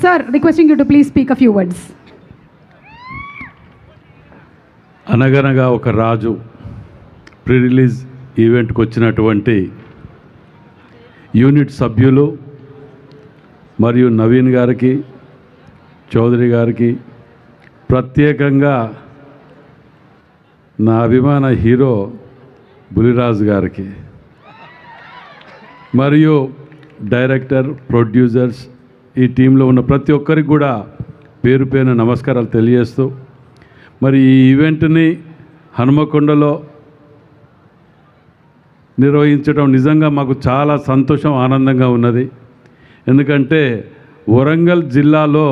Sir, requesting you to please speak a few words. అనగనగా ఒక రాజు pre release ఈవెంట్కి వచ్చినటువంటి యూనిట్ సభ్యులు మరియు నవీన్ గారికి, చౌదరి గారికి, ప్రత్యేకంగా నా అభిమాన హీరో బులిరాజు గారికి మరియు డైరెక్టర్, ప్రొడ్యూసర్స్, ఈ టీంలో ఉన్న ప్రతి ఒక్కరికి కూడా పేరు పేరున నమస్కారాలు తెలియజేస్తూ, మరి ఈ ఈవెంట్ని హనుమకొండలో నిర్వహించడం నిజంగా మాకు చాలా సంతోషం, ఆనందంగా ఉన్నది. ఎందుకంటే వరంగల్ జిల్లాలో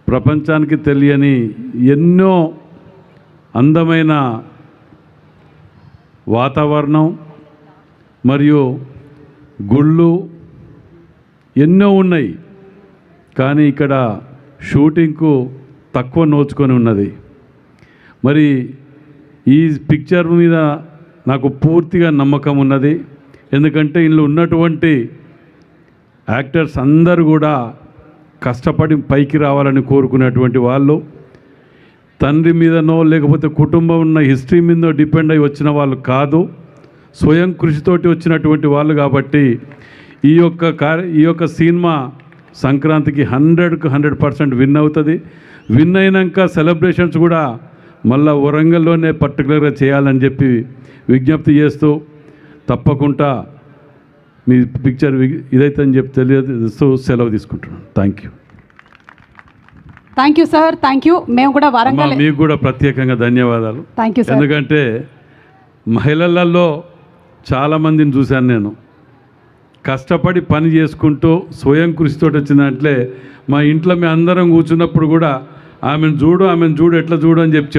ప్రపంచానికి తెలియని ఎన్నో అందమైన వాతావరణం మరియు గుళ్ళు ఎన్నో ఉన్నాయి. కానీ ఇక్కడ షూటింగ్కు తక్కువ నోచుకొని ఉన్నది. మరి ఈ పిక్చర్ మీద నాకు పూర్తిగా నమ్మకం ఉన్నది. ఎందుకంటే ఇందులో ఉన్నటువంటి యాక్టర్స్ అందరూ కూడా కష్టపడి పైకి రావాలని కోరుకునేటువంటి వాళ్ళు, తండ్రి మీదనో లేకపోతే కుటుంబం ఉన్న హిస్టరీ మీదనో డిపెండ్ అయి వచ్చిన వాళ్ళు కాదు, స్వయం కృషితోటి వచ్చినటువంటి వాళ్ళు. కాబట్టి ఈ యొక్క సినిమా సంక్రాంతికి 100కు 100% విన్ అవుతుంది. విన్ అయినాక సెలబ్రేషన్స్ కూడా మళ్ళీ వరంగల్లోనే పర్టికులర్గా చేయాలని చెప్పి విజ్ఞప్తి చేస్తూ, తప్పకుండా మీ పిక్చర్ ఇదైతే అని చెప్పి తెలియజేస్తూ సెలవు తీసుకుంటున్నాను. Thank you. Thank you sir, thank you. మేము కూడా వరంగల్, మీకు కూడా ప్రత్యేకంగా ధన్యవాదాలు. Thank you sir. ఎందుకంటే మహిళలలో చాలామందిని చూశాను నేను, కష్టపడి పని చేసుకుంటూ స్వయం కృషితో వచ్చినట్లే మా ఇంట్లో మేము అందరం కూర్చున్నప్పుడు కూడా ఆమెను చూడు ఎట్లా చూడు అని చెప్పి